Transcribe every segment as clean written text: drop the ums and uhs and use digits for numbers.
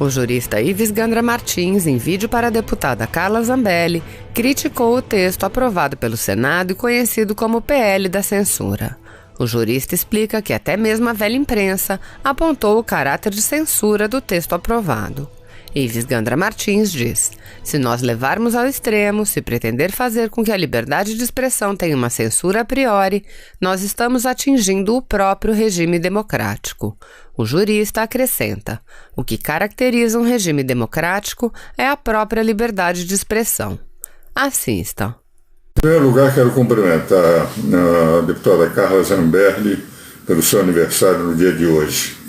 O jurista Ives Gandra Martins, em vídeo para a deputada Carla Zambelli, criticou o texto aprovado pelo Senado e conhecido como PL da censura. O jurista explica que até mesmo a velha imprensa apontou o caráter de censura do texto aprovado. Ives Gandra Martins diz: se nós levarmos ao extremo, se pretender fazer com que a liberdade de expressão tenha uma censura a priori, nós estamos atingindo o próprio regime democrático. O jurista acrescenta: o que caracteriza um regime democrático é a própria liberdade de expressão. Assista. Em primeiro lugar, quero cumprimentar a deputada Carla Zambelli pelo seu aniversário no dia de hoje.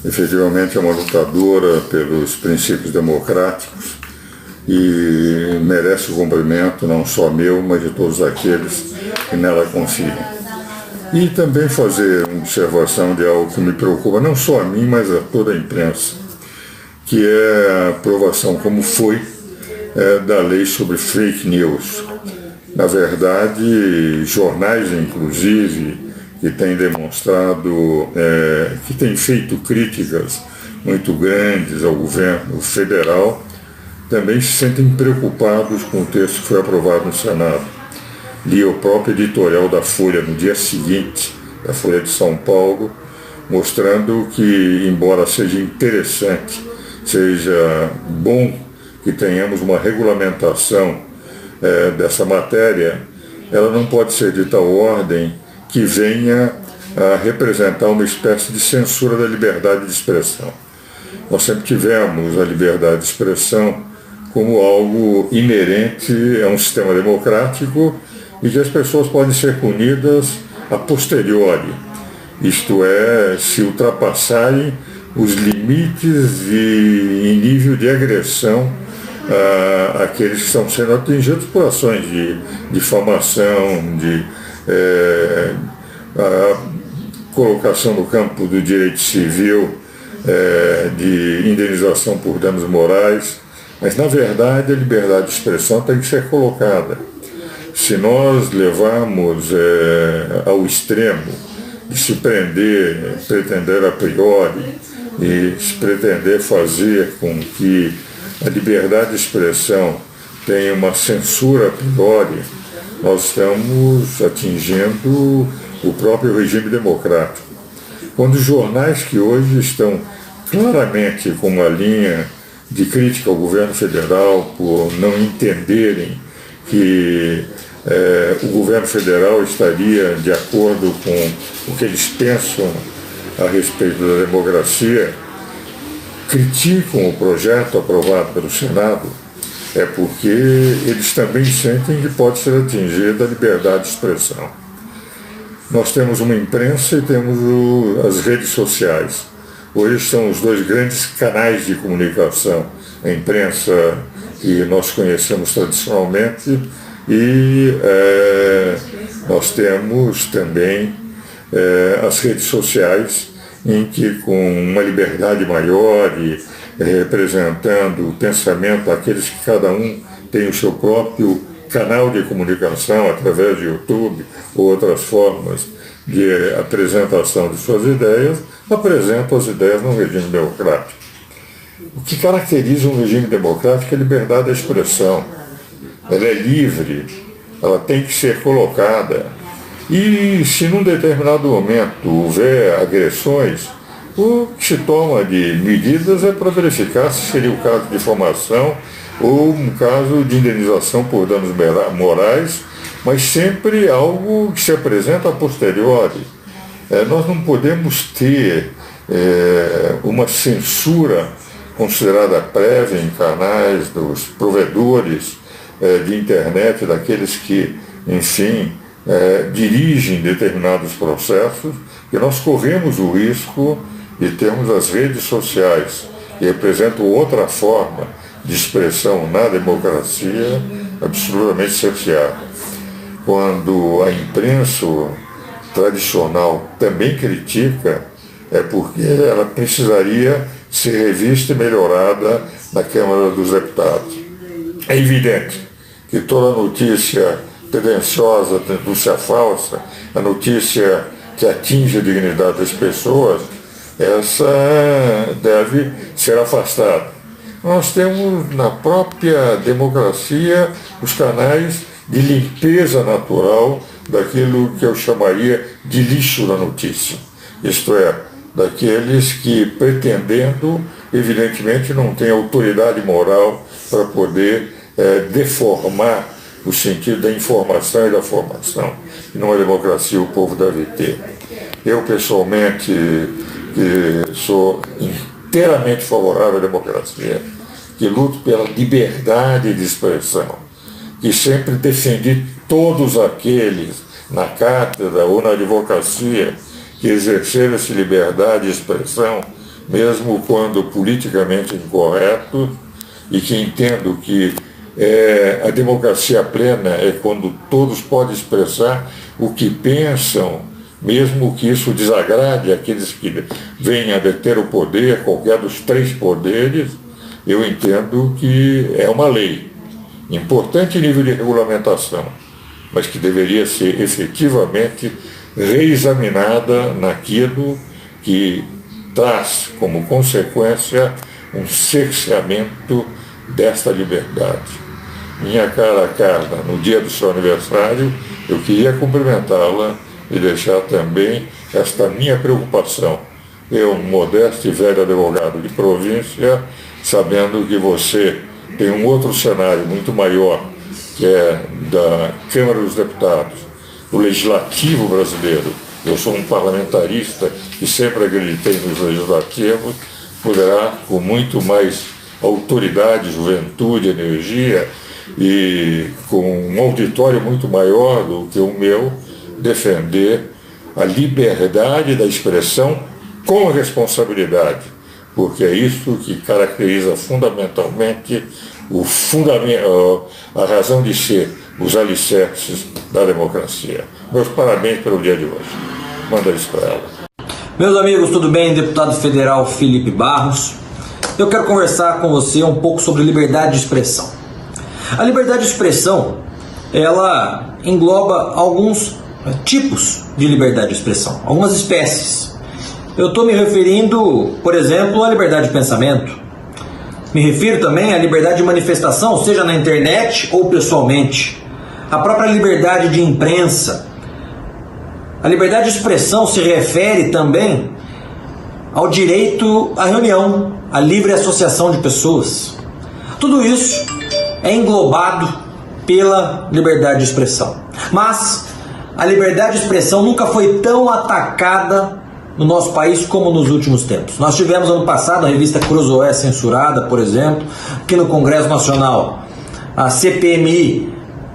Efetivamente é uma lutadora pelos princípios democráticos e merece o cumprimento não só meu, mas de todos aqueles que nela confiam. E também fazer uma observação de algo que me preocupa, não só a mim, mas a toda a imprensa, que é a aprovação, como foi, da lei sobre fake news. Na verdade, jornais, inclusive, que têm demonstrado, que têm feito críticas muito grandes ao governo federal, também se sentem preocupados com o texto que foi aprovado no Senado. Li o próprio editorial da Folha no dia seguinte, da Folha de São Paulo, mostrando que, embora seja interessante, seja bom que tenhamos uma regulamentação dessa matéria, ela não pode ser de tal ordem que venha a representar uma espécie de censura da liberdade de expressão. Nós sempre tivemos a liberdade de expressão como algo inerente a um sistema democrático e que as pessoas podem ser punidas a posteriori, isto é, se ultrapassarem os limites em nível de agressão àqueles que estão sendo atingidos por ações de difamação, de colocação no campo do direito civil, de indenização por danos morais. Mas, na verdade, a liberdade de expressão tem que ser colocada. Se nós levarmos ao extremo de se pretender a priori e se pretender fazer com que a liberdade de expressão tenha uma censura a priori, nós estamos atingindo o próprio regime democrático. Quando os jornais que hoje estão claramente com uma linha de crítica ao governo federal por não entenderem que o governo federal estaria de acordo com o que eles pensam a respeito da democracia, criticam o projeto aprovado pelo Senado, é porque eles também sentem que pode ser atingida a liberdade de expressão. Nós temos uma imprensa e temos as redes sociais. Hoje são os dois grandes canais de comunicação, a imprensa que nós conhecemos tradicionalmente e nós temos também as redes sociais, em que com uma liberdade maior e representando o pensamento daqueles que cada um tem o seu próprio canal de comunicação através de YouTube ou outras formas de apresentação de suas ideias, apresentam as ideias num regime democrático. O que caracteriza um regime democrático é a liberdade de expressão. Ela é livre, ela tem que ser colocada. E se num determinado momento houver agressões, o que se toma de medidas é para verificar se seria o caso de difamação ou um caso de indenização por danos morais, mas sempre algo que se apresenta a posteriori. Nós não podemos ter uma censura considerada prévia em canais dos provedores de internet, daqueles que, enfim, dirigem determinados processos, e nós corremos o risco de termos as redes sociais, que representam outra forma de expressão na democracia, absolutamente cerceada. Quando a imprensa tradicional também critica, é porque ela precisaria ser revista e melhorada na Câmara dos Deputados. É evidente que toda notícia tendenciosa, notícia falsa, a notícia que atinge a dignidade das pessoas, essa deve ser afastada. Nós temos na própria democracia os canais de limpeza natural daquilo que eu chamaria de lixo da notícia. Isto é, daqueles que, pretendendo, evidentemente não têm autoridade moral para poder deformar o sentido da informação e da formação. E numa democracia o povo deve ter. Eu, pessoalmente, que sou inteiramente favorável à democracia, que luto pela liberdade de expressão, que sempre defendi todos aqueles na cátedra ou na advocacia que exerceram essa liberdade de expressão, mesmo quando politicamente incorreto, e que entendo que a democracia plena é quando todos podem expressar o que pensam, mesmo que isso desagrade aqueles que venham a deter o poder, qualquer dos três poderes. Eu entendo que é uma lei, importante nível de regulamentação, mas que deveria ser efetivamente reexaminada naquilo que traz como consequência um cerceamento desta liberdade. Minha cara Carla, no dia do seu aniversário, eu queria cumprimentá-la e deixar também esta minha preocupação. Eu, modesto e velho advogado de província, sabendo que você tem um outro cenário muito maior, que é da Câmara dos Deputados, do Legislativo brasileiro. Eu sou um parlamentarista e sempre acreditei nos legislativos, poderá, com muito mais autoridade, juventude, energia e com um auditório muito maior do que o meu, defender a liberdade da expressão com responsabilidade, porque é isso que caracteriza fundamentalmente a razão de ser, os alicerces da democracia. Meus parabéns pelo dia de hoje. Manda isso para ela. Meus amigos, tudo bem? Deputado federal Felipe Barros. Eu quero conversar com você um pouco sobre liberdade de expressão. A liberdade de expressão, ela engloba alguns tipos de liberdade de expressão, algumas espécies. Eu estou me referindo, por exemplo, à liberdade de pensamento. Me refiro também à liberdade de manifestação, seja na internet ou pessoalmente. A própria liberdade de imprensa. A liberdade de expressão se refere também ao direito à reunião, à livre associação de pessoas. Tudo isso é englobado pela liberdade de expressão. Mas a liberdade de expressão nunca foi tão atacada no nosso país como nos últimos tempos. Nós tivemos ano passado a revista Cruzoé censurada, por exemplo, aqui no Congresso Nacional, a CPMI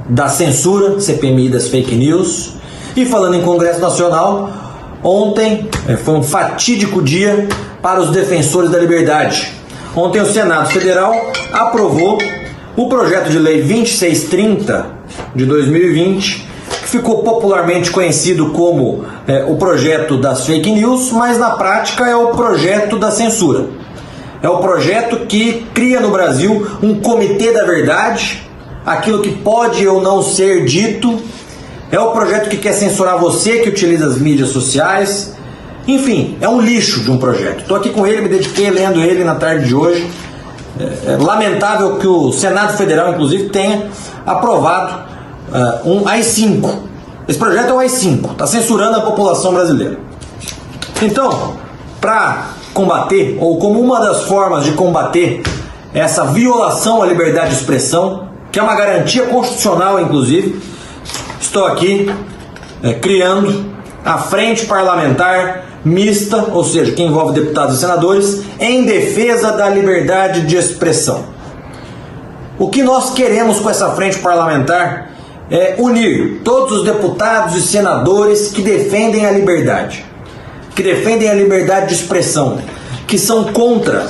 da censura, CPMI das fake news. E falando em Congresso Nacional, ontem foi um fatídico dia para os defensores da liberdade. Ontem o Senado Federal aprovou o projeto de lei 2630 de 2020, que ficou popularmente conhecido como o projeto das fake news, mas na prática é o projeto da censura. É o projeto que cria no Brasil um comitê da verdade, aquilo que pode ou não ser dito. É o projeto que quer censurar você que utiliza as mídias sociais. Enfim, é um lixo de um projeto. Estou aqui com ele, me dediquei lendo ele na tarde de hoje. É lamentável que o Senado Federal, inclusive, tenha aprovado um AI-5. Esse projeto é um AI-5, está censurando a população brasileira. Então, para combater, ou como uma das formas de combater essa violação à liberdade de expressão, que é uma garantia constitucional, inclusive, estou aqui criando a Frente Parlamentar Mista, ou seja, que envolve deputados e senadores, em defesa da liberdade de expressão. O que nós queremos com essa frente parlamentar é unir todos os deputados e senadores que defendem a liberdade, que defendem a liberdade de expressão, que são contra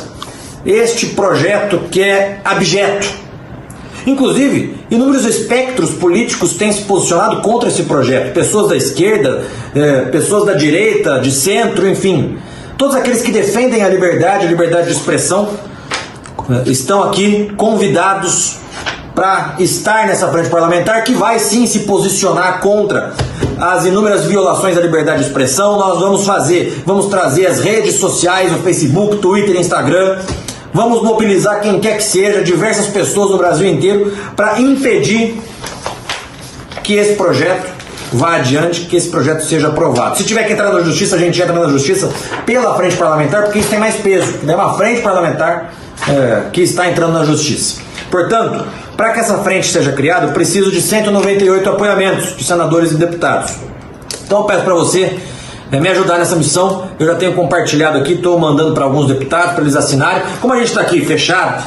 este projeto que é abjeto. Inclusive, inúmeros espectros políticos têm se posicionado contra esse projeto. Pessoas da esquerda, pessoas da direita, de centro, enfim. Todos aqueles que defendem a liberdade de expressão estão aqui convidados para estar nessa frente parlamentar, que vai sim se posicionar contra às inúmeras violações da liberdade de expressão, nós vamos trazer as redes sociais, o Facebook, Twitter, Instagram, vamos mobilizar quem quer que seja, diversas pessoas no Brasil inteiro, para impedir que esse projeto vá adiante, que esse projeto seja aprovado. Se tiver que entrar na justiça, a gente entra na justiça pela frente parlamentar, porque isso tem mais peso. É uma frente parlamentar que está entrando na justiça. Portanto, para que essa frente seja criada, eu preciso de 198 apoiamentos de senadores e deputados. Então eu peço para você me ajudar nessa missão. Eu já tenho compartilhado aqui, estou mandando para alguns deputados para eles assinarem. Como a gente está aqui fechado,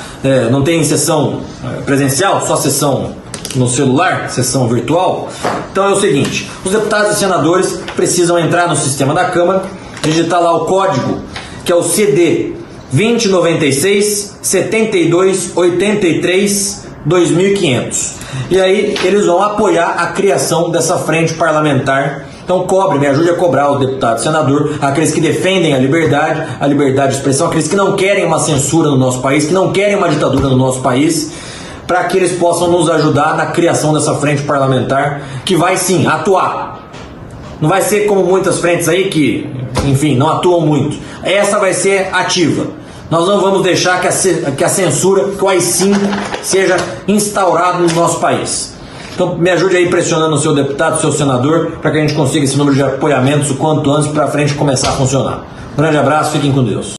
não tem sessão presencial, só sessão no celular, sessão virtual. Então é o seguinte, os deputados e senadores precisam entrar no sistema da Câmara, digitar lá o código, que é o CD 2096 72 83 2500. E aí eles vão apoiar a criação dessa frente parlamentar. Então me ajude a cobrar o deputado e senador, aqueles que defendem a liberdade de expressão, aqueles que não querem uma censura no nosso país, que não querem uma ditadura no nosso país, para que eles possam nos ajudar na criação dessa frente parlamentar, que vai sim atuar. Não vai ser como muitas frentes aí que, enfim, não atuam muito. Essa vai ser ativa. Nós não vamos deixar que a censura, que o AI-5 seja instaurado no nosso país. Então me ajude aí pressionando o seu deputado, o seu senador, para que a gente consiga esse número de apoiamentos o quanto antes para a frente começar a funcionar. Um grande abraço, fiquem com Deus.